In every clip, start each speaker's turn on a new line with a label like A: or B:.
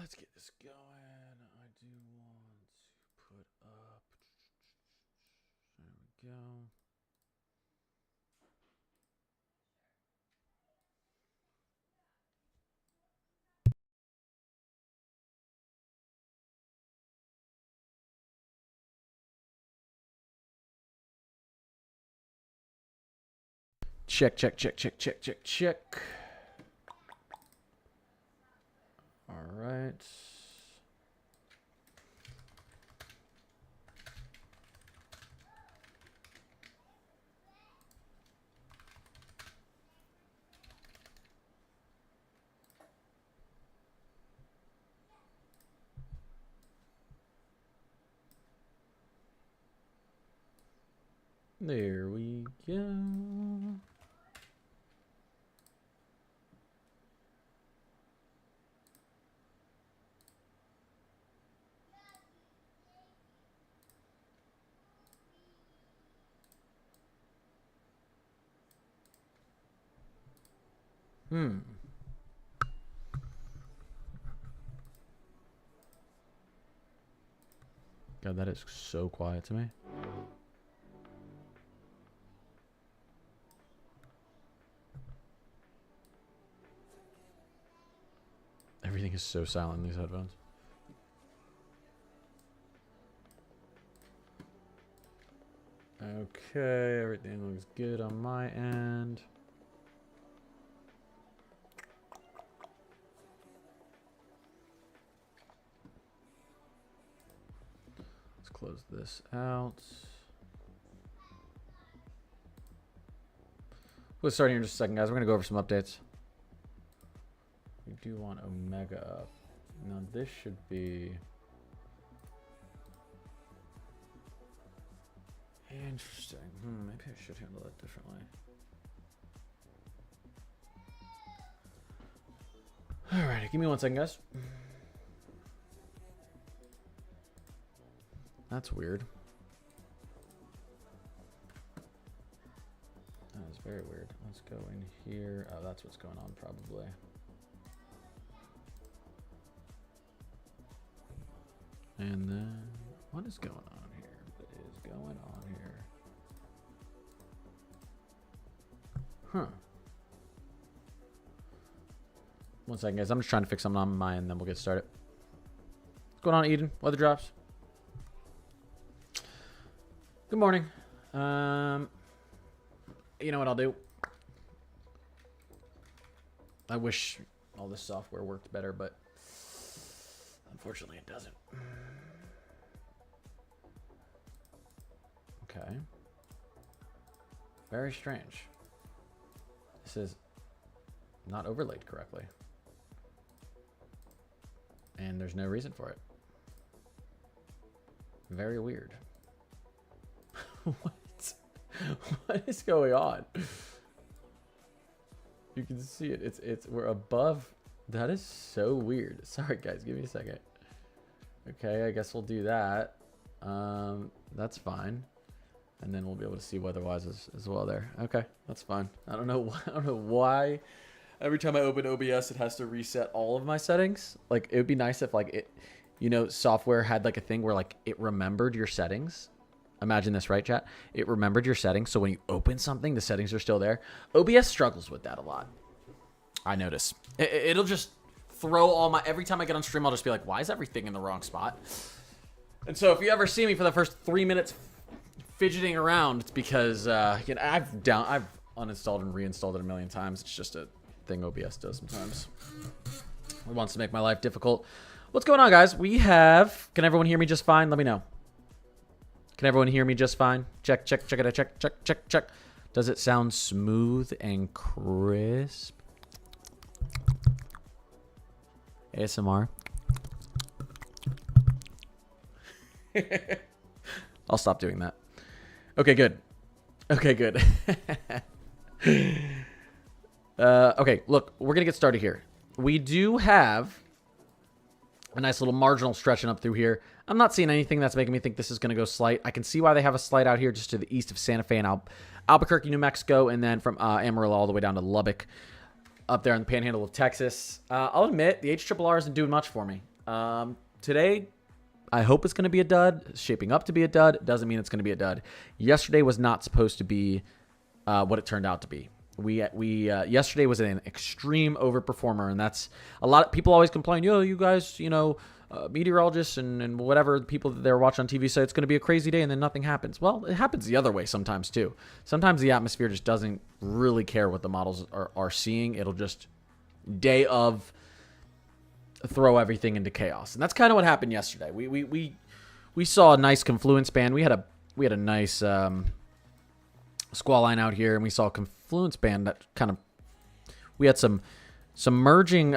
A: Let's get this going. I do want to put up. There we go. Check, check, check, check, check, check, check. All right. There we go. God, that is so quiet to me. Everything is so silent in these headphones. Okay, everything looks good on my end. Let's close this out. We'll start here in just a second, guys. We're going to go over some updates. We do want Omega up. Now this should be interesting. Maybe I should handle that differently. Alright, give me 1 second, guys. That's weird. That is very weird. Let's go in here. Oh, that's what's going on probably. And then, what is going on here? What is going on here? Huh. 1 second, guys. I'm just trying to fix something on my end, then we'll get started. What's going on, Eden? Weather drops. Good morning. You know what I'll do? I wish all this software worked better, but unfortunately it doesn't. Okay. Very strange. This is not overlaid correctly. And there's no reason for it. Very weird. What? What is going on? You can see it. We're above. That is so weird. Sorry guys, give me a second. Okay, I guess we'll do that. That's fine. And then we'll be able to see weather-wise as well there. Okay, that's fine. I don't know why every time I open OBS it has to reset all of my settings. Like, it would be nice if, like, it, you know, software had like a thing where, like, it remembered your settings. Imagine this, right, chat? It remembered your settings, so when you open something, the settings are still there. OBS struggles with that a lot. I notice. It'll just throw all my... Every time I get on stream, I'll just be like, why is everything in the wrong spot? And so if you ever see me for the first 3 minutes fidgeting around, it's because you know, I've uninstalled and reinstalled it a million times. It's just a thing OBS does sometimes. It wants to make my life difficult. What's going on, guys? We have... Can everyone hear me just fine? Let me know. Can everyone hear me just fine? Check, check, check it, check, check, check, check. Does it sound smooth and crisp? ASMR. I'll stop doing that. Okay, good. Okay, good. Okay, look, we're going to get started here. We do have a nice little marginal stretching up through here. I'm not seeing anything that's making me think this is going to go slight. I can see why they have a slight out here just to the east of Santa Fe and Albuquerque, New Mexico, and then from Amarillo all the way down to Lubbock. up there in the panhandle of Texas. I'll admit, the HRRR isn't doing much for me. Today, I hope it's going to be a dud. It's shaping up to be a dud. Doesn't mean it's going to be a dud. Yesterday was not supposed to be what it turned out to be. Yesterday was an extreme overperformer, and that's a lot of people always complain, you guys, meteorologists and whatever people that they're watching on TV say it's going to be a crazy day, and then nothing happens. Well, it happens the other way sometimes too. Sometimes the atmosphere just doesn't really care what the models are seeing. It'll just day of throw everything into chaos, and that's kind of what happened yesterday. We saw a nice confluence band. We had a nice squall line out here, and we saw a confluence band that kind of, we had some merging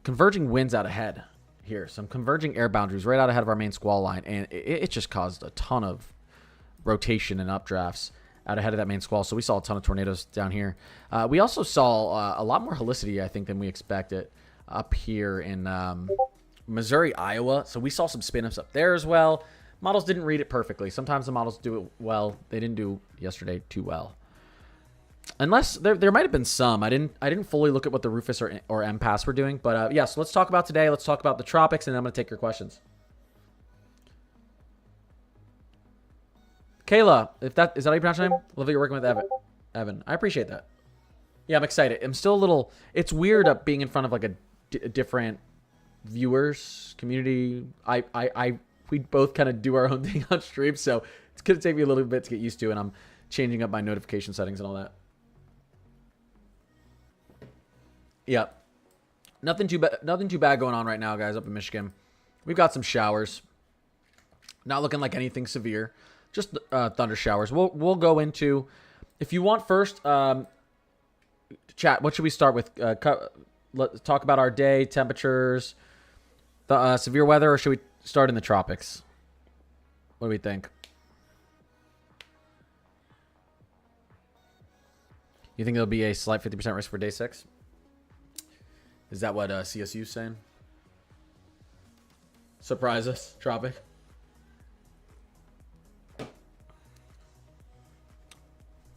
A: converging winds out ahead here, some converging air boundaries right out ahead of our main squall line, and it just caused a ton of rotation and updrafts out ahead of that main squall. So we saw a ton of tornadoes down here. We also saw a lot more helicity, I think, than we expected up here in Missouri, Iowa. So we saw some spin-ups up there as well. Models didn't read it perfectly. Sometimes the models do it well. They didn't do yesterday too well. Unless there might have been some. I didn't fully look at what the Rufus or MPass were doing. But yeah, so let's talk about today. Let's talk about the Tropics, and then I'm going to take your questions. Kayla, is that how you pronounce your name? Love that you're working with Evan. I appreciate that. Yeah, I'm excited. I'm still a little... It's weird up being in front of like a different viewers, community. We both kind of do our own thing on stream, so it's going to take me a little bit to get used to, and I'm changing up my notification settings and all that. Yeah. Nothing too bad going on right now, guys, up in Michigan. We've got some showers. Not looking like anything severe. Just thunder showers. We'll go into... If you want first, chat, what should we start with? Let's talk about our day, temperatures, the severe weather, or should we start in the tropics? What do we think? You think there'll be a slight 50% risk for day 6? Is that what CSU's saying? Surprise us, Tropic.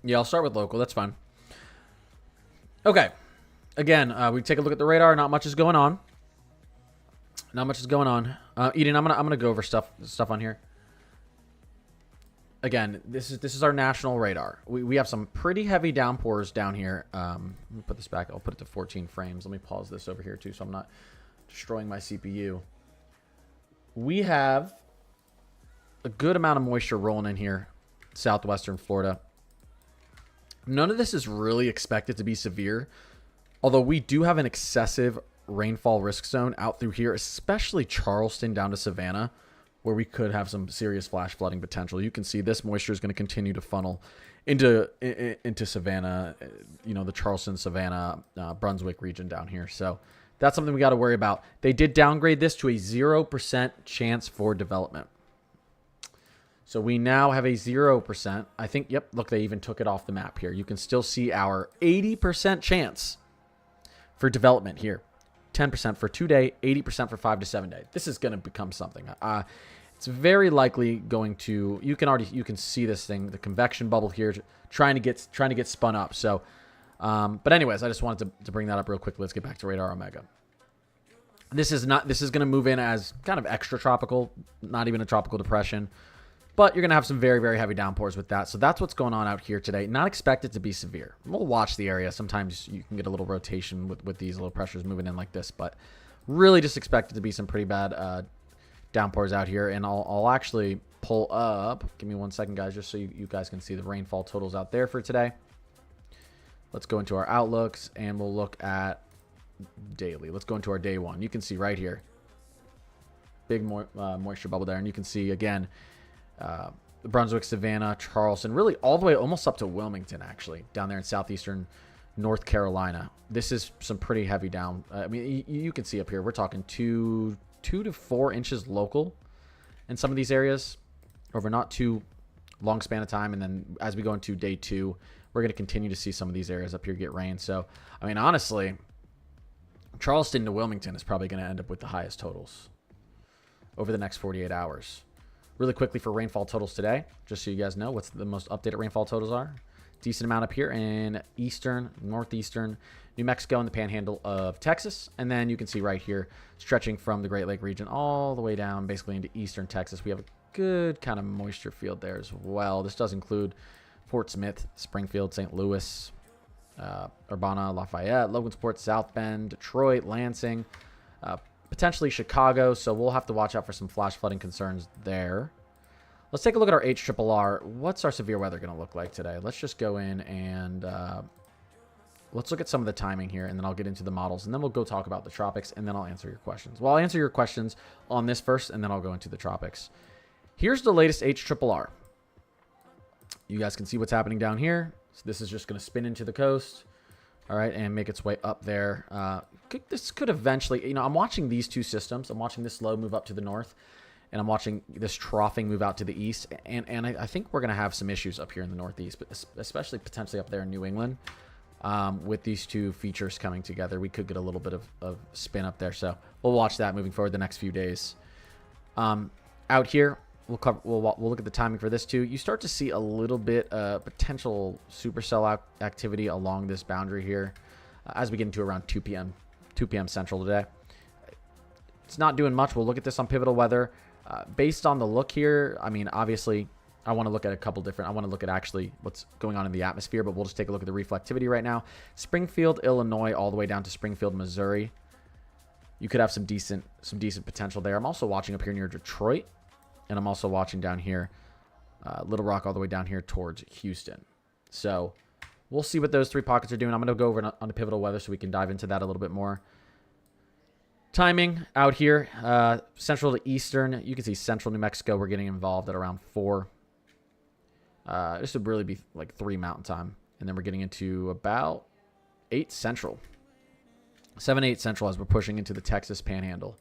A: Yeah, I'll start with local. That's fine. Okay. Again, we take a look at the radar. Not much is going on. Eden, I'm gonna go over stuff on here. Again, this is our national radar. We have some pretty heavy downpours down here. Let me put this back. I'll put it to 14 frames. Let me pause this over here too, so I'm not destroying my CPU. We have a good amount of moisture rolling in here, southwestern Florida. None of this is really expected to be severe, although we do have an excessive rainfall risk zone out through here, especially Charleston down to Savannah, where we could have some serious flash flooding potential. You can see this moisture is going to continue to funnel into Savannah, the Charleston, Savannah, Brunswick region down here. So that's something we got to worry about. They did downgrade this to a 0% chance for development. So we now have a 0%. I think, yep, look, they even took it off the map here. You can still see our 80% chance for development here. 10% for 2-day, 80% for 5 to 7 day. This is going to become something. It's very likely going to. You can see this thing, the convection bubble here, trying to get spun up. So, but anyways, I just wanted to bring that up real quick. Let's get back to radar Omega. This is going to move in as kind of extra tropical, not even a tropical depression. But you're going to have some very, very heavy downpours with that. So that's what's going on out here today. Not expected to be severe. We'll watch the area. Sometimes you can get a little rotation with these little pressures moving in like this. But really just expected to be some pretty bad downpours out here. And I'll actually pull up. Give me 1 second, guys, just so you guys can see the rainfall totals out there for today. Let's go into our outlooks, and we'll look at daily. Let's go into our day 1. You can see right here. Big moisture bubble there. And you can see, again... Brunswick, Savannah, Charleston, really all the way almost up to Wilmington, actually, down there in southeastern North Carolina. This is some pretty heavy down. I mean, you can see up here, we're talking 2 to 4 inches local in some of these areas over not too long span of time. And then as we go into day 2, we're going to continue to see some of these areas up here get rain. So, I mean, honestly, Charleston to Wilmington is probably going to end up with the highest totals over the next 48 hours. Really quickly for rainfall totals today, just so you guys know what's the most updated rainfall totals are. decent amount up here in eastern, northeastern New Mexico and the panhandle of Texas. And then you can see right here, stretching from the Great Lake region all the way down basically into eastern Texas. We have a good kind of moisture field there as well. This does include Fort Smith, Springfield, St. Louis, Urbana, Lafayette, Logansport, South Bend, Detroit, Lansing, potentially Chicago. So we'll have to watch out for some flash flooding concerns there. Let's take a look at our HRRR. What's our severe weather going to look like today? Let's just go in and let's look at some of the timing here, and then I'll get into the models, and then we'll go talk about the tropics, and then I'll answer your questions. Well, I'll answer your questions on this first, and then I'll go into the tropics. Here's the latest HRRR. You guys can see what's happening down here. So this is just going to spin into the coast, all right, and make its way up there. This could eventually, you know, I'm watching these two systems. I'm watching this low move up to the north, and I'm watching this troughing move out to the east. And I think we're going to have some issues up here in the northeast, but especially potentially up there in New England. With these two features coming together, we could get a little bit of spin up there. So we'll watch that moving forward the next few days. Out here, we'll look at the timing for this too. You start to see a little bit potential supercell activity along this boundary here as we get into around 2 p.m. Central today. It's not doing much. We'll look at this on pivotal weather. Based on the look here, I mean, obviously, I want to look at a couple different, I want to look at actually what's going on in the atmosphere, but we'll just take a look at the reflectivity right now. Springfield, Illinois, all the way down to Springfield, Missouri. You could have some decent potential there. I'm also watching up here near Detroit, and I'm also watching down here, Little Rock, all the way down here towards Houston. So we'll see what those three pockets are doing. I'm going to go over on the pivotal weather so we can dive into that a little bit more. Timing out here, central to eastern. You can see central New Mexico. We're getting involved at around 4. This would really be like 3 mountain time. And then we're getting into about 8 central. 7, 8 central as we're pushing into the Texas panhandle.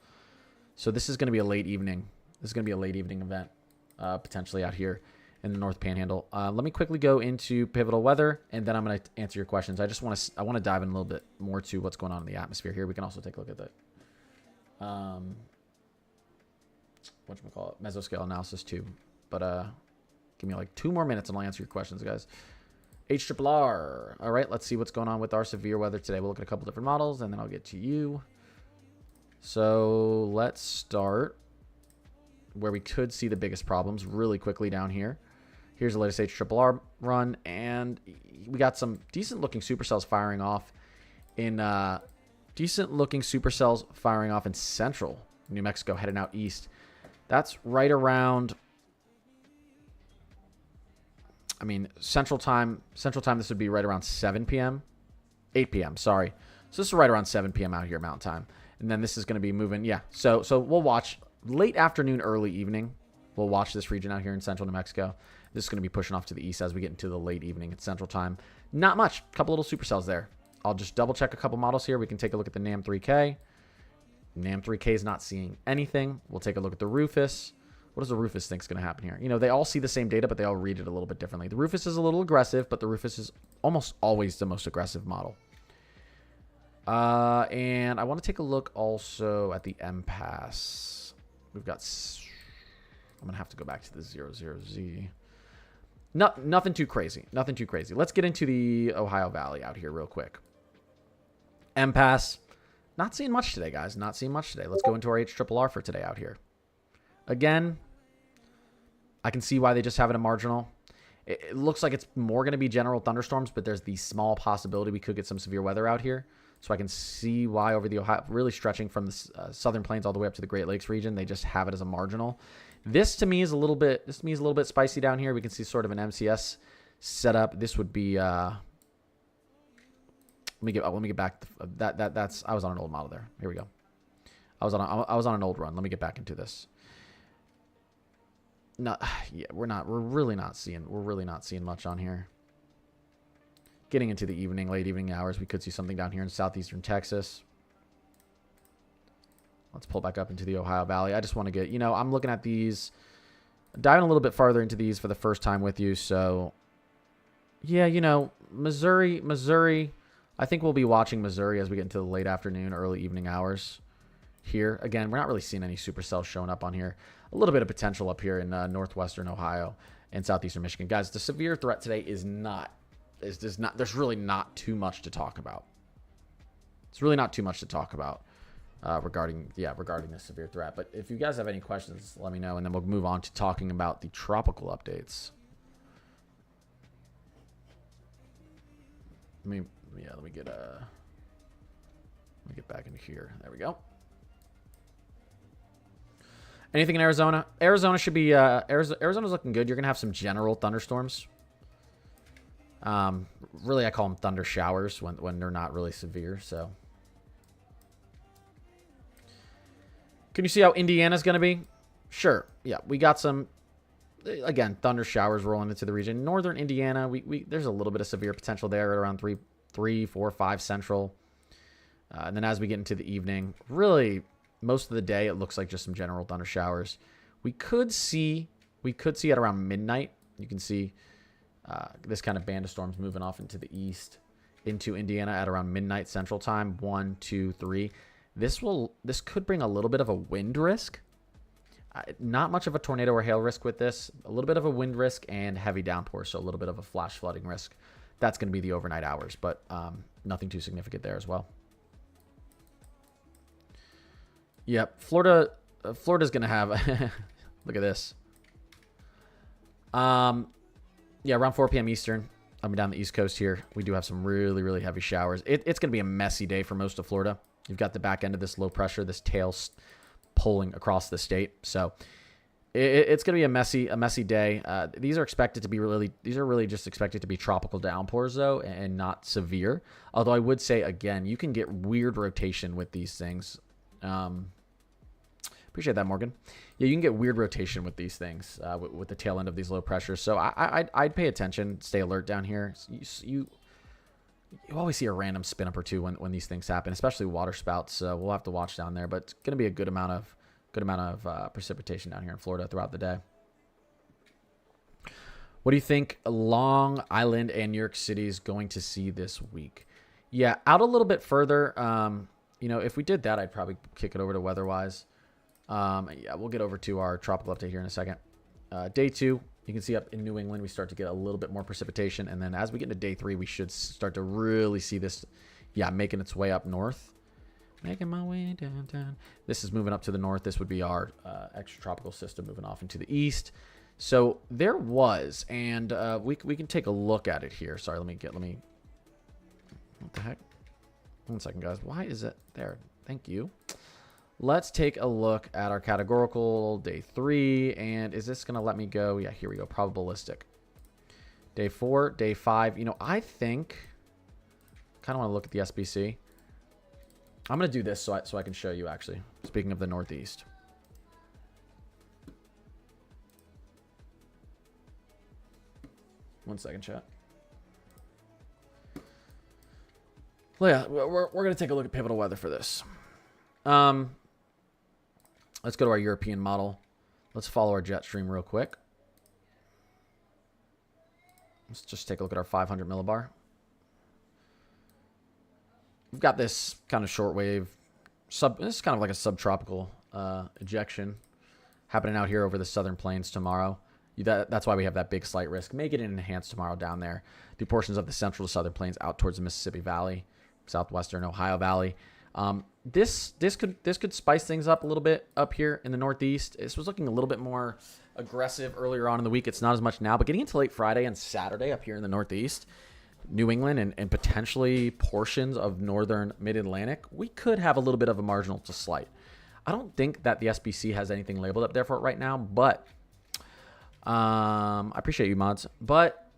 A: So this is going to be a late evening. This is going to be a late evening event, potentially out here in the North Panhandle. Let me quickly go into pivotal weather, and then I'm going to answer your questions. I want to dive in a little bit more to what's going on in the atmosphere here. We can also take a look at the whatchamacallit, mesoscale analysis too. But give me like 2 more minutes and I'll answer your questions, guys. HRRR. All right, let's see what's going on with our severe weather today. We'll look at a couple different models, and then I'll get to you. So let's start where we could see the biggest problems really quickly down here. Here's the latest HRRR run, and we got some decent-looking supercells firing off in central New Mexico, heading out east. That's right around, I mean, Central time, this would be right around 7 p.m. 8 p.m., sorry. So this is right around 7 p.m. out here, Mountain Time. And then this is going to be moving, yeah. So we'll watch late afternoon, early evening. We'll watch this region out here in central New Mexico. This is going to be pushing off to the east as we get into the late evening at Central Time. Not much. A couple little supercells there. I'll just double check a couple models here. We can take a look at the NAM3K. NAM3K is not seeing anything. We'll take a look at the Rufus. What does the Rufus think is going to happen here? You know, they all see the same data, but they all read it a little bit differently. The Rufus is a little aggressive, but the Rufus is almost always the most aggressive model. And I want to take a look also at the MPAS. We've got, I'm going to have to go back to the 00Z. Nothing too crazy. Nothing too crazy. Let's get into the Ohio Valley out here real quick. MPAS. Not seeing much today, guys. Not seeing much today. Let's go into our HRRR for today out here. Again, I can see why they just have it a marginal. It looks like it's more going to be general thunderstorms, but there's the small possibility we could get some severe weather out here. So I can see why over the Ohio, really stretching from the southern plains all the way up to the Great Lakes region, they just have it as a marginal. This to me is a little bit spicy down here. We can see sort of an MCS setup. This would be let me get back. That's I was on an old model there. Here we go. I was on an old run. Let me get back into this. No, yeah, we're really not seeing much on here. Getting into the late evening hours, we could see something down here in southeastern Texas. Let's pull back up into the Ohio Valley. I just want to get, I'm looking at these, diving a little bit farther into these for the first time with you. So, yeah, Missouri, I think we'll be watching Missouri as we get into the late afternoon, early evening hours here. Again, we're not really seeing any supercells showing up on here. A little bit of potential up here in northwestern Ohio and southeastern Michigan. Guys, the severe threat today is not there's really not too much to talk about. It's really not too much to talk about regarding this severe threat. But if you guys have any questions, let me know, and then we'll move on to talking about the tropical updates. Let me get back into here. There we go. Anything in Arizona? Arizona should be Arizona's looking good. You're gonna have some general thunderstorms. Really, I call them thunder showers when they're not really severe. So, can you see how Indiana's gonna be? Sure. Yeah, we got some. Again, thunder showers rolling into the region. Northern Indiana, we there's a little bit of severe potential there at around 3, 4, 5 central. And then as we get into the evening, really most of the day it looks like just some general thunder showers. We could see at around midnight. You can see this kind of band of storms moving off into the east, into Indiana at around midnight central time. 1, 2, 3. This could bring a little bit of a wind risk. Not much of a tornado or hail risk with this. A little bit of a wind risk and heavy downpour, so a little bit of a flash flooding risk. That's going to be the overnight hours, but nothing too significant there as well. Yep, Florida's going to have... look at this. Yeah, around 4 p.m. Eastern. I'm down the East Coast here. We do have some really, really heavy showers. It's going to be a messy day for most of Florida. You've got the back end of this low pressure, this tail pulling across the state. So it's going to be a messy day. These are really just expected to be tropical downpours though, and not severe. Although I would say again, you can get weird rotation with these things. Appreciate that, Morgan. Yeah, you can get weird rotation with these things with the tail end of these low pressures. So I'd pay attention, stay alert down here. You always see a random spin up or two when these things happen, especially water spouts. So we'll have to watch down there, but it's going to be a good amount of precipitation down here in Florida throughout the day. What do you think Long Island and New York City is going to see this week? Yeah, out a little bit further. If we did that, I'd probably kick it over to weather-wise. Yeah, we'll get over to our tropical update here in a second. Day 2, you can see up in New England, we start to get a little bit more precipitation. And then as we get into day 3, we should start to really see this, making its way up north. Making my way downtown. This is moving up to the north. This would be our extratropical system moving off into the east. So there was, and we can take a look at it here. Sorry, let me, what the heck? 1 second, guys. Why is it there? Thank you. Let's take a look at our categorical day 3. And is this going to let me go? Yeah, here we go. Probabilistic. Day 4, day 5. I think, kind of want to look at the SBC. I'm going to do this so I can show you, actually. Speaking of the Northeast. One second, chat. Well, yeah, we're going to take a look at pivotal weather for this. Let's go to our European model. Let's follow our jet stream real quick. Let's just take a look at our 500 millibar. We've got this kind of shortwave, this is kind of like a subtropical ejection happening out here over the southern plains tomorrow. That's why we have that big slight risk. Make it an enhanced tomorrow down there. The portions of the central to southern plains out towards the Mississippi Valley, southwestern Ohio Valley. This could spice things up a little bit up here in the Northeast. This was looking a little bit more aggressive earlier on in the week. It's not as much now, but getting into late Friday and Saturday up here in the Northeast, New England, and potentially portions of northern Mid-Atlantic, we could have a little bit of a marginal to slight. I don't think that the SBC has anything labeled up there for it right now, but I appreciate you, mods. But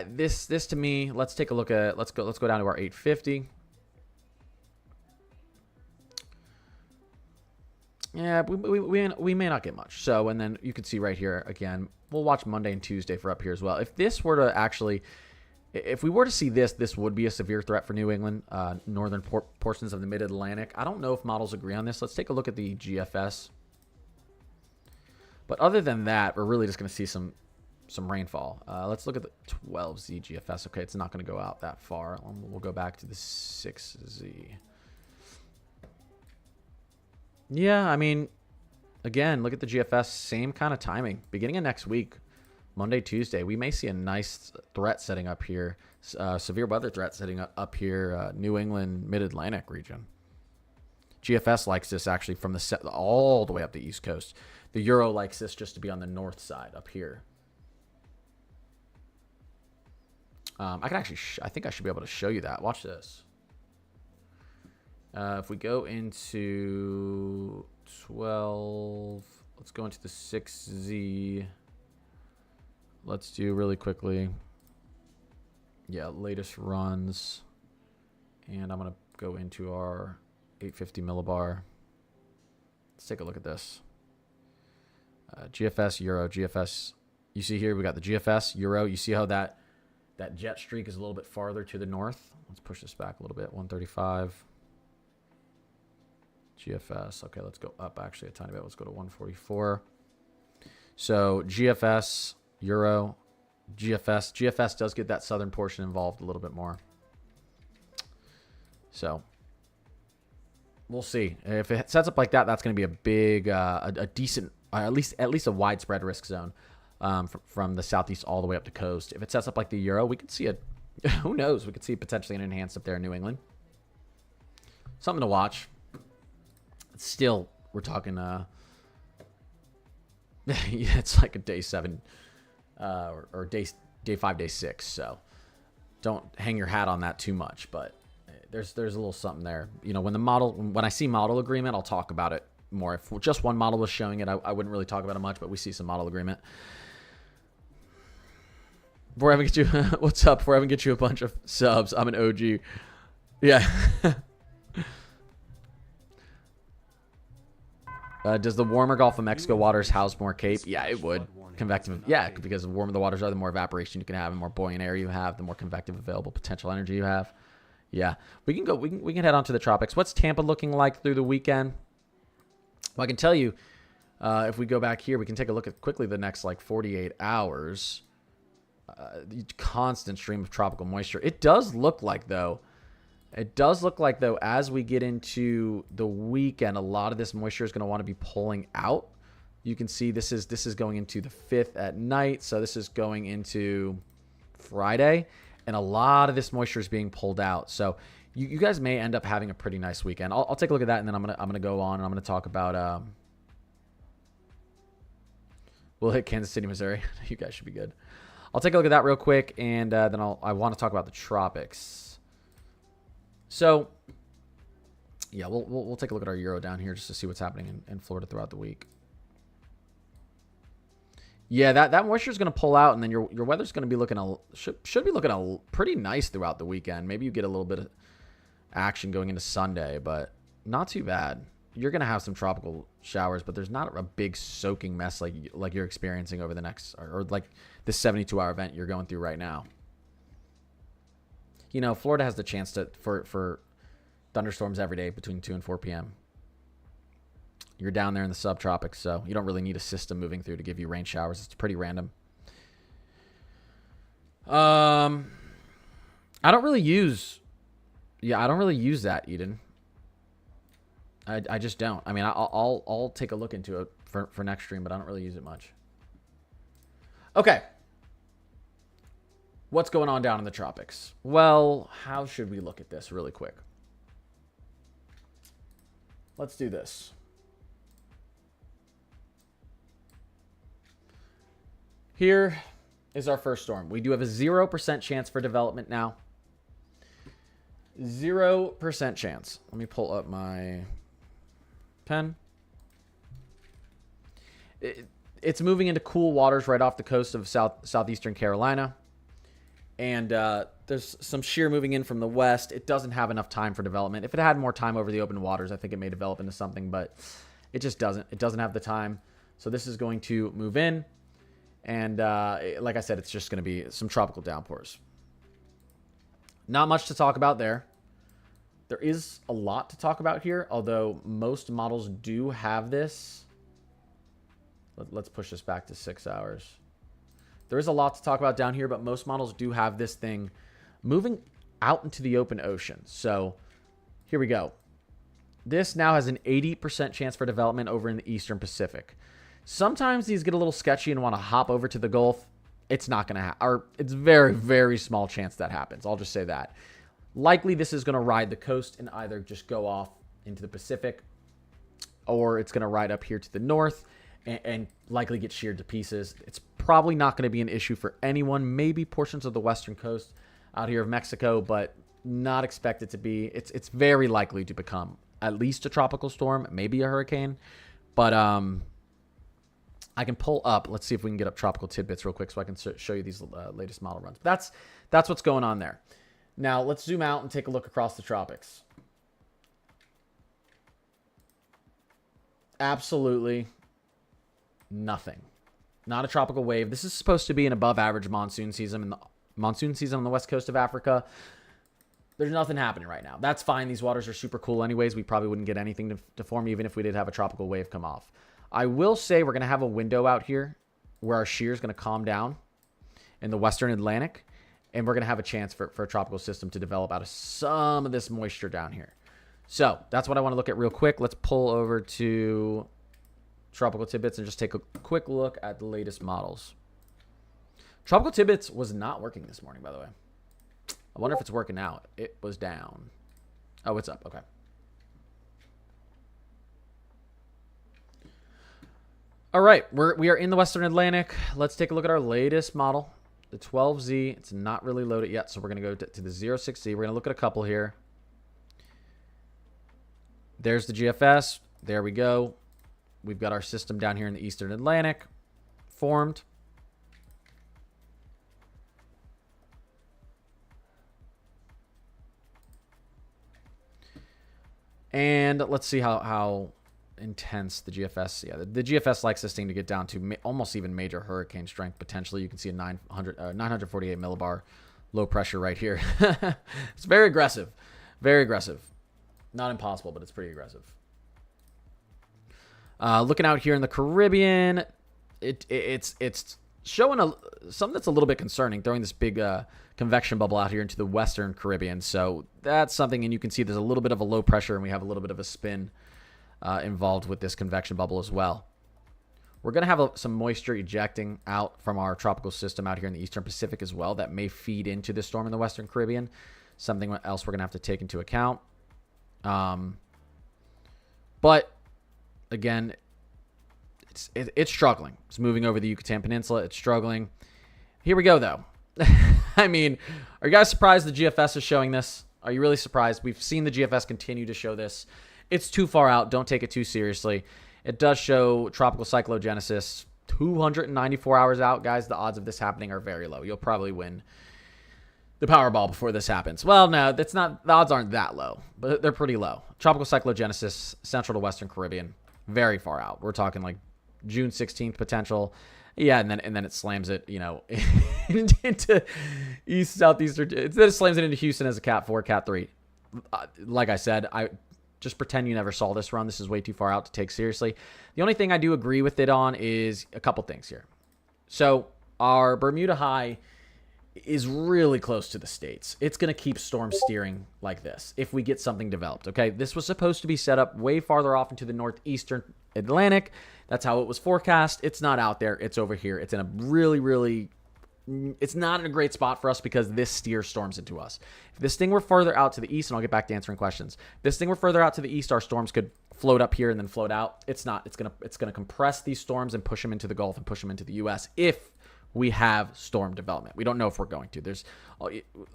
A: this to me, let's take a look at, let's go down to our 850. Yeah, we may not get much. So, and then you can see right here, again, we'll watch Monday and Tuesday for up here as well. If this were to actually, if we were to see this would be a severe threat for New England, northern portions of the Mid-Atlantic. I don't know if models agree on this. Let's take a look at the GFS. But other than that, we're really just going to see some rainfall. Let's look at the 12Z GFS. Okay, it's not going to go out that far. We'll go back to the 6Z. Yeah, I mean, again, look at the GFS. Same kind of timing. Beginning of next week, Monday, Tuesday, we may see a nice threat setting up here. Severe weather threat setting up here, New England, Mid-Atlantic region. GFS likes this actually from the all the way up the East Coast. The Euro likes this just to be on the north side up here. I can actually, I think I should be able to show you that. Watch this. If we go into 12, let's go into the 6Z. Let's do really quickly. Yeah, latest runs. And I'm going to go into our 850 millibar. Let's take a look at this. GFS, Euro, GFS. You see here, we got the GFS, Euro. You see how that jet streak is a little bit farther to the north. Let's push this back a little bit. 135. GFS. Okay, let's go up actually a tiny bit. Let's go to 144. So GFS, Euro, GFS. GFS does get that southern portion involved a little bit more. So we'll see. If it sets up like that, that's going to be a big, a decent, at least a widespread risk zone from the southeast all the way up the coast. If it sets up like the Euro, we could see a, who knows? We could see potentially an enhanced up there in New England. Something to watch. Still, we're talking, yeah, it's like a day 7 or day 5, day 6. So don't hang your hat on that too much, but there's a little something there. You know, when I see model agreement, I'll talk about it more. If just one model was showing it, I wouldn't really talk about it much, but we see some model agreement. Before I even get you, what's up? Before I even get you a bunch of subs, I'm an OG. Yeah. Does the warmer Gulf of Mexico waters house more CAPE? Yeah, it would. Convective, yeah, because the warmer the waters are, the more evaporation you can have, and more buoyant air you have, the more convective available potential energy you have. Yeah, we can go. We can head on to the tropics. What's Tampa looking like through the weekend? Well, I can tell you, if we go back here, we can take a look at quickly the next like 48 hours. The constant stream of tropical moisture. It does look like though. As we get into the weekend, a lot of this moisture is going to want to be pulling out. You can see this is going into the 5th at night. So this is going into Friday. And a lot of this moisture is being pulled out. So you guys may end up having a pretty nice weekend. I'll take a look at that, and then I'm gonna go on and I'm gonna talk about we'll hit Kansas City, Missouri. You guys should be good. I'll take a look at that real quick, and then I want to talk about the tropics. So, yeah, we'll take a look at our Euro down here just to see what's happening in Florida throughout the week. Yeah, that moisture is going to pull out, and then your weather's going to be looking should be looking pretty nice throughout the weekend. Maybe you get a little bit of action going into Sunday, but not too bad. You're going to have some tropical showers, but there's not a big soaking mess like you're experiencing over the next or like this 72-hour event you're going through right now. You know, Florida has the chance for thunderstorms every day between 2 and 4 p.m. You're down there in the subtropics, so you don't really need a system moving through to give you rain showers. It's pretty random. I don't really use that, Eden. I just don't. I mean, I'll take a look into it for next stream, but I don't really use it much. Okay. What's going on down in the tropics? Well, how should we look at this really quick? Let's do this. Here is our first storm. We do have a 0% chance for development now. 0% chance. Let me pull up my pen. It's moving into cool waters right off the coast of southeastern Carolina. And there's some shear moving in from the west. It doesn't have enough time for development. If it had more time over the open waters, I think it may develop into something, but it just doesn't. It doesn't have the time. So this is going to move in. And like I said, it's just going to be some tropical downpours. Not much to talk about there. There is a lot to talk about here, although most models do have this. Let's push this back to 6 hours. There is a lot to talk about down here, but most models do have this thing moving out into the open ocean. So here we go. This now has an 80% chance for development over in the Eastern Pacific. Sometimes these get a little sketchy and want to hop over to the Gulf. it's not going to happen. Or it's very, very small chance that happens. I'll just say that. Likely this is going to ride the coast and either just go off into the Pacific, or it's going to ride up here to the north and likely get sheared to pieces. It's probably not going to be an issue for anyone. Maybe portions of the western coast out here of Mexico, but not expected to be. It's very likely to become at least a tropical storm, maybe a hurricane. But I can pull up. Let's see if we can get up tropical tidbits real quick so I can show you these latest model runs. That's what's going on there. Now let's zoom out and take a look across the tropics. Absolutely nothing. Not a tropical wave. This is supposed to be an above average monsoon season on the west coast of Africa. There's nothing happening right now. That's fine. These waters are super cool anyways. We probably wouldn't get anything to form even if we did have a tropical wave come off. I will say we're going to have a window out here where our shear is going to calm down in the western Atlantic, and we're going to have a chance for a tropical system to develop out of some of this moisture down here. So that's what I want to look at real quick. Let's pull over to tropical tidbits and just take a quick look at the latest models. Tropical tidbits was not working this morning, by the way. I wonder if it's working out. It was down. Oh, it's up. Okay. All right. We are in the Western Atlantic. Let's take a look at our latest model, the 12Z. It's not really loaded yet, so we're going to go to the 06Z. We're going to look at a couple here. There's the GFS. There we go. We've got our system down here in the Eastern Atlantic formed. And let's see how intense the GFS. Yeah, the GFS likes this thing to get down to almost even major hurricane strength potentially. You can see a 948 millibar low pressure right here. It's very aggressive. Very aggressive. Not impossible, but it's pretty aggressive. Looking out here in the Caribbean, it's showing something that's a little bit concerning, throwing this big convection bubble out here into the Western Caribbean. So that's something, and you can see there's a little bit of a low pressure, and we have a little bit of a spin involved with this convection bubble as well. We're going to have some moisture ejecting out from our tropical system out here in the Eastern Pacific as well that may feed into this storm in the Western Caribbean. Something else we're going to have to take into account. But again, it's struggling. It's moving over the Yucatan Peninsula. It's struggling. Here we go, though. I mean, are you guys surprised the GFS is showing this? Are you really surprised? We've seen the GFS continue to show this. It's too far out. Don't take it too seriously. It does show tropical cyclogenesis 294 hours out. Guys, the odds of this happening are very low. You'll probably win the Powerball before this happens. Well, no, that's not. The odds aren't that low, but they're pretty low. Tropical cyclogenesis, central to Western Caribbean, very far out. We're talking like June 16th potential. Yeah, and then it slams it, into southeastern. Then it slams it into Houston as a Cat 4, Cat 3. Like I said, I just pretend you never saw this run. This is way too far out to take seriously. The only thing I do agree with it on is a couple things here. So our Bermuda High is really close to the States. It's going to keep storm steering like this if we get something developed, okay? This was supposed to be set up way farther off into the northeastern Atlantic. That's how it was forecast. It's not out there. It's over here. It's in a really, it's not in a great spot for us because this steers storms into us. If this thing were further out to the east, and I'll get back to answering questions. If this thing were further out to the east, our storms could float up here and then float out. It's not. It's gonna compress these storms and push them into the Gulf and push them into the U.S. if we have storm development. We don't know if we're going to.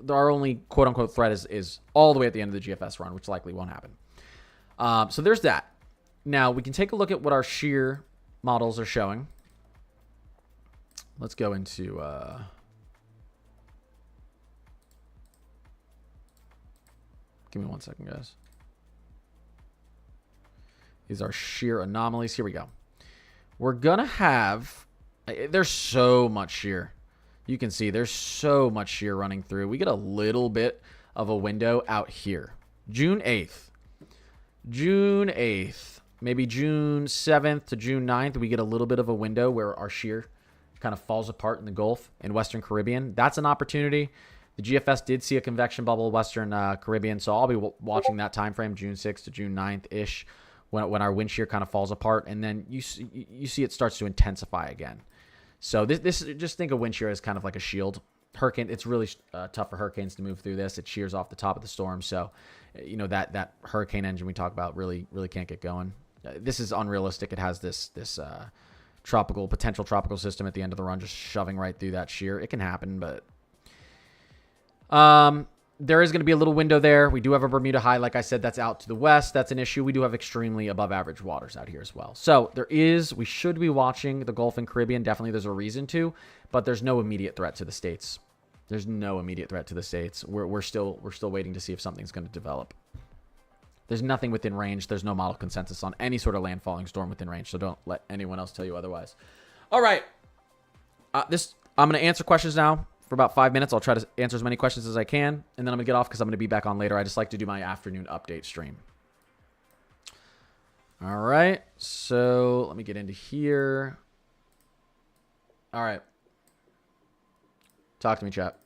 A: Our only quote-unquote threat is all the way at the end of the GFS run, which likely won't happen. So there's that. Now, we can take a look at what our shear models are showing. Let's go into... Give me 1 second, guys. These are shear anomalies. Here we go. We're going to have... There's so much shear. You can see there's so much shear running through. We get a little bit of a window out here. June 8th. June 8th. Maybe June 7th to June 9th, we get a little bit of a window where our shear kind of falls apart in the Gulf and Western Caribbean. That's an opportunity. The GFS did see a convection bubble Western Caribbean, so I'll be watching that time frame, June 6th to June 9th-ish, when our wind shear kind of falls apart, and then you see it starts to intensify again. So this just think of wind shear as kind of like a shield. Hurricane, it's really tough for hurricanes to move through this. It shears off the top of the storm. So, you know, that hurricane engine we talk about really can't get going. This is unrealistic. It has this potential tropical system at the end of the run just shoving right through that shear. It can happen, but there is going to be a little window there. We do have a Bermuda high, like I said, that's out to the west. That's an issue. We do have extremely above average waters out here as well. So we should be watching the Gulf and Caribbean. Definitely there's a reason to, but there's no immediate threat to the States. There's no immediate threat to the States. We're still waiting to see if something's going to develop. There's nothing within range. There's no model consensus on any sort of landfalling storm within range. So don't let anyone else tell you otherwise. All right. I'm going to answer questions now for about 5 minutes. I'll try to answer as many questions as I can. And then I'm going to get off because I'm going to be back on later. I just like to do my afternoon update stream. All right. So let me get into here. All right. Talk to me, chat.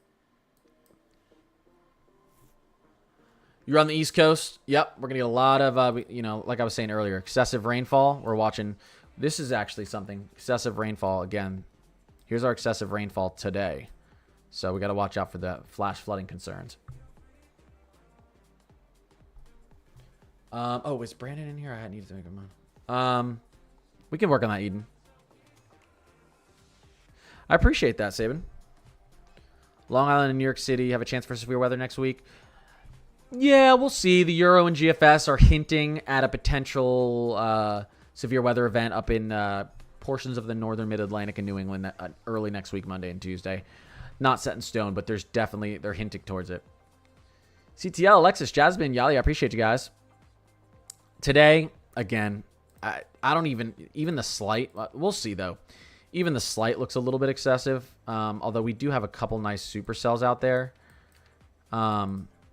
A: You're on the East Coast. Yep. We're going to get a lot of, like I was saying earlier, excessive rainfall. We're watching. This is actually something. Excessive rainfall. Again, here's our excessive rainfall today. So we got to watch out for the flash flooding concerns. Oh, is Brandon in here? I need to make him on. We can work on that, Eden. I appreciate that, Sabin. Long Island and New York City have a chance for severe weather next week. Yeah, we'll see. The Euro and GFS are hinting at a potential severe weather event up in portions of the northern mid-Atlantic and New England early next week, Monday and Tuesday. Not set in stone, but they're hinting towards it. CTL, Alexis, Jasmine, Yali, I appreciate you guys. Today, again, I don't even the slight, we'll see though. Even the slight looks a little bit excessive, although we do have a couple nice supercells out there.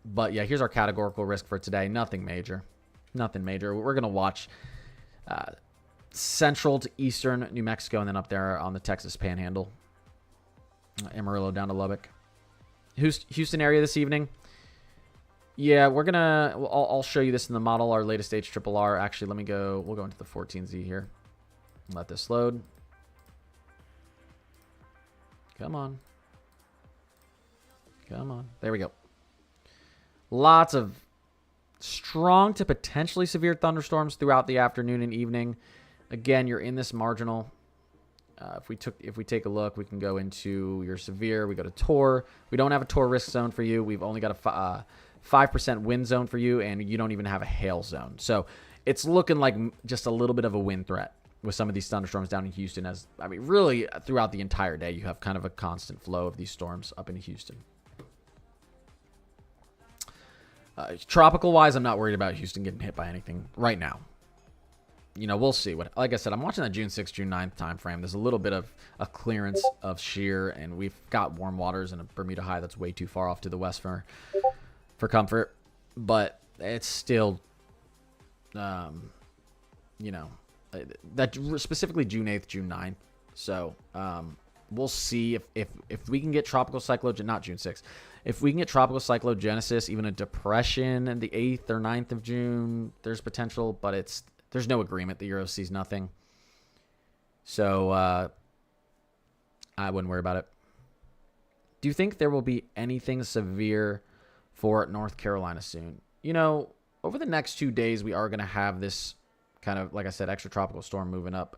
A: But yeah, here's our categorical risk for today. Nothing major. Nothing major. We're going to watch central to eastern New Mexico and then up there on the Texas Panhandle. Amarillo down to Lubbock. Houston area this evening. Yeah, I'll show you this in the model, our latest HRRR. Actually, we'll go into the 14Z here. Let this load. Come on. Come on. There we go. Lots of strong to potentially severe thunderstorms throughout the afternoon and evening. Again, you're in this marginal. If we take a look, we can go into your severe. We go to TOR. We don't have a TOR risk zone for you. We've only got a 5% wind zone for you, and you don't even have a hail zone. So it's looking like just a little bit of a wind threat with some of these thunderstorms down in Houston. Really throughout the entire day, you have kind of a constant flow of these storms up into Houston. Tropical wise, I'm not worried about Houston getting hit by anything right now. We'll see. Like I said, I'm watching that June 6th, June 9th time frame. There's a little bit of a clearance of shear, and we've got warm waters and a Bermuda high that's way too far off to the west for comfort. But it's still, that specifically June 8th, June 9th. So we'll see if we can get tropical cyclone, not June 6th. If we can get tropical cyclogenesis, even a depression in the 8th or 9th of June, there's potential, but there's no agreement. The Euro sees nothing. So I wouldn't worry about it. Do you think there will be anything severe for North Carolina soon? Over the next 2 days, we are going to have this kind of, like I said, extratropical storm moving up.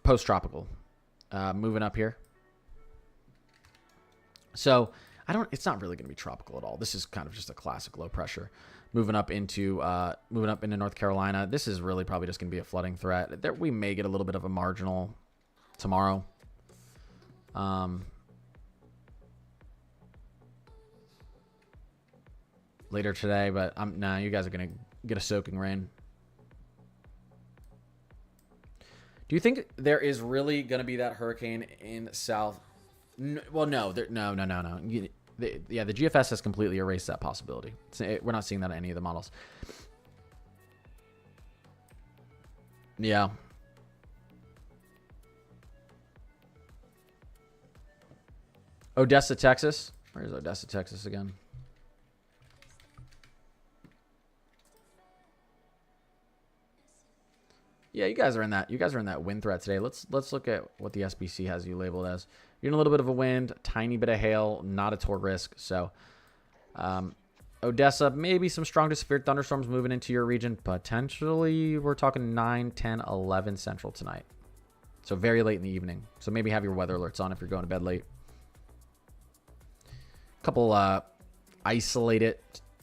A: Post-tropical moving up here. So it's not really going to be tropical at all. This is kind of just a classic low pressure moving up into North Carolina. This is really probably just going to be a flooding threat. We may get a little bit of a marginal tomorrow. Later today, but you guys are going to get a soaking rain. Do you think there is really going to be that hurricane in South? Well, no. The GFS has completely erased that possibility. We're not seeing that in any of the models. Yeah. Odessa, Texas. Where's Odessa, Texas again? Yeah, you guys are in that. You guys are in that wind threat today. Let's look at what the SBC has you labeled as. You're in a little bit of a wind, tiny bit of hail, not a torr risk. So, Odessa, maybe some strong to severe thunderstorms moving into your region. Potentially, we're talking 9, 10, 11 central tonight. So very late in the evening. So maybe have your weather alerts on if you're going to bed late. A couple isolated,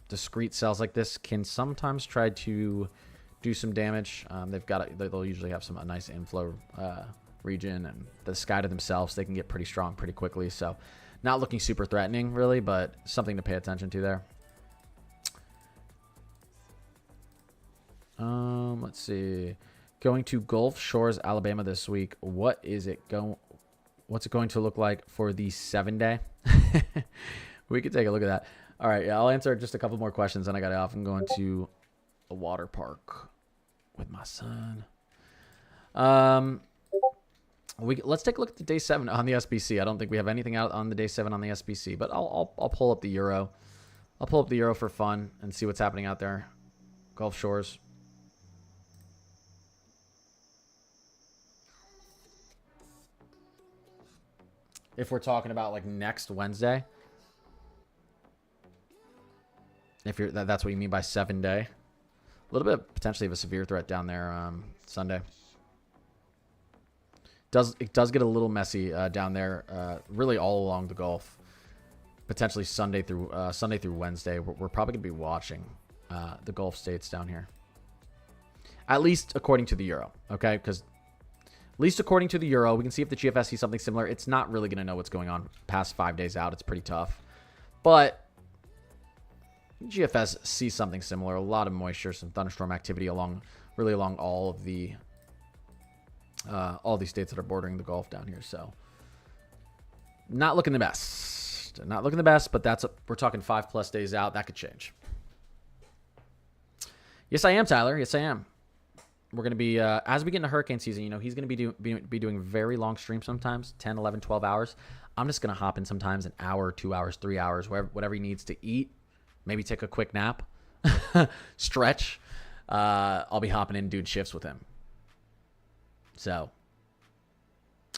A: discrete cells like this can sometimes try to do some damage. They'll usually have a nice inflow region, and the sky to themselves, they can get pretty strong pretty quickly. So not looking super threatening really, but something to pay attention to there. Let's see. Going to Gulf Shores, Alabama this week. What's it going to look like for the 7-day? We could take a look at that. All right, yeah, I'll answer just a couple more questions, and I got off. I'm going to a water park with my son. Let's take a look at the day 7 on the SBC. I don't think we have anything out on the day 7 on the SBC, but I'll pull up the Euro. I'll pull up the Euro for fun and see what's happening out there. Gulf Shores. If we're talking about like next Wednesday, if you're that's what you mean by 7-day, a little bit potentially of a severe threat down there Sunday. It does get a little messy down there, really all along the Gulf. Potentially Sunday through Wednesday. We're probably gonna be watching the Gulf states down here, at least according to the Euro. Okay, because at least according to the Euro, we can see if the GFS sees something similar. It's not really going to know what's going on past 5 days out. It's pretty tough. But GFS sees something similar. A lot of moisture, some thunderstorm activity along all of the all these states that are bordering the Gulf down here. So not looking the best. Not looking the best, but we're talking 5+ days out. That could change. Yes, I am, Tyler. Yes, I am. We're going to be, as we get into hurricane season, he's going to be doing very long streams sometimes, 10, 11, 12 hours. I'm just going to hop in sometimes an hour, 2 hours, 3 hours, whatever he needs to eat. Maybe take a quick nap, stretch. I'll be hopping in and doing shifts with him. So,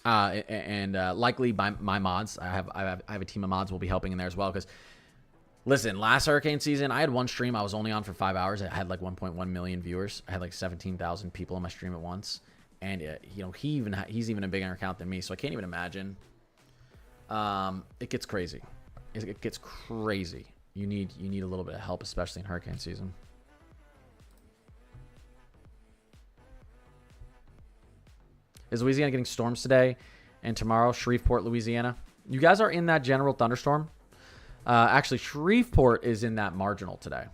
A: likely my mods, I have a team of mods will be helping in there as well, because listen, last hurricane season, I had one stream. I was only on for 5 hours. I had like 1.1 million viewers. I had like 17,000 people on my stream at once. And, he's even a bigger account than me, so I can't even imagine. It gets crazy. It gets crazy. You need a little bit of help, especially in hurricane season. Is Louisiana getting storms today and tomorrow? Shreveport, Louisiana. You guys are in that general thunderstorm. Actually, Shreveport is in that marginal today.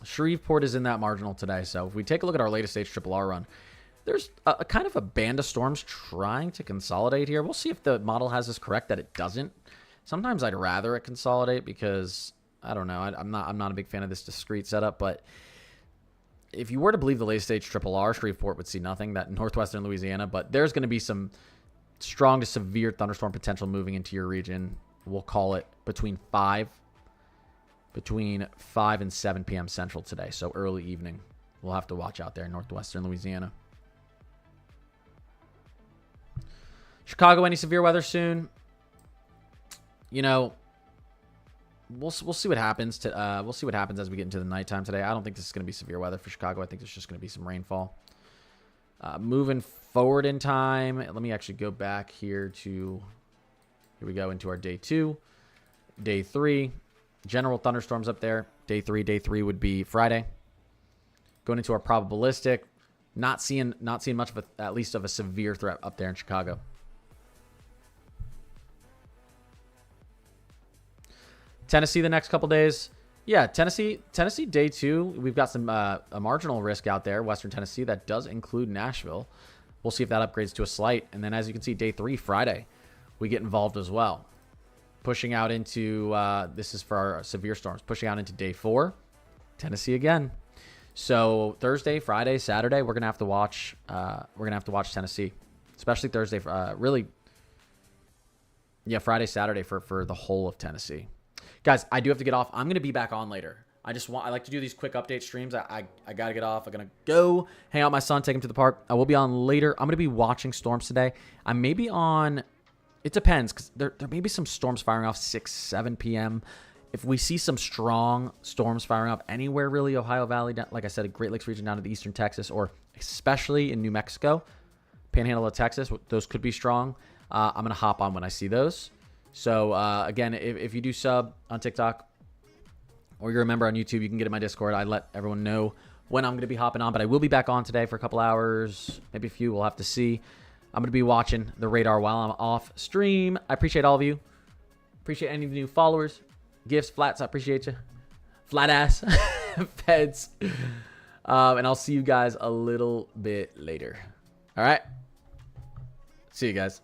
A: Shreveport is in that marginal today. So if we take a look at our latest HRRR run, there's a kind of a band of storms trying to consolidate here. We'll see if the model has this correct that it doesn't. Sometimes I'd rather it consolidate because I don't know. I'm not a big fan of this discrete setup, but if you were to believe the latest HRRR, Shreveport would see nothing. That northwestern Louisiana, but there's going to be some strong to severe thunderstorm potential moving into your region. We'll call it between 5 and 7 p.m. Central today. So early evening. We'll have to watch out there in northwestern Louisiana. Chicago, any severe weather soon? We'll see what happens. We'll see what happens as we get into the nighttime today. I don't think this is going to be severe weather for Chicago. I think there's just going to be some rainfall. Moving forward in time, let me actually go back here to... Here we go into our day 2. Day 3. General thunderstorms up there. Day 3 would be Friday. Going into our probabilistic. Not seeing much of at least of a severe threat up there in Chicago. Tennessee the next couple days. Yeah, Tennessee day 2. We've got some a marginal risk out there. Western Tennessee. That does include Nashville. We'll see if that upgrades to a slight. And then as you can see, day 3, Friday, we get involved as well. Pushing out into, this is for our severe storms, pushing out into day 4, Tennessee again. So Thursday, Friday, Saturday, we're going to have to watch, Tennessee, especially Thursday, really. Yeah, Friday, Saturday for the whole of Tennessee. Guys, I do have to get off. I'm going to be back on later. I like to do these quick update streams. I got to get off. I'm going to go hang out with my son, take him to the park. I will be on later. I'm going to be watching storms today. I may be on, it depends, because there may be some storms firing off 6, 7 p.m. If we see some strong storms firing off anywhere really, Ohio Valley, like I said, Great Lakes region down to the eastern Texas, or especially in New Mexico, Panhandle of Texas, those could be strong. I'm going to hop on when I see those. So, again, if you do sub on TikTok or you're a member on YouTube, you can get in my Discord. I let everyone know when I'm going to be hopping on, but I will be back on today for a couple hours, maybe a few. We'll have to see. I'm going to be watching the radar while I'm off stream. I appreciate all of you. Appreciate any of the new followers. Gifts, flats, I appreciate you. Flat ass. Feds. And I'll see you guys a little bit later. All right. See you guys.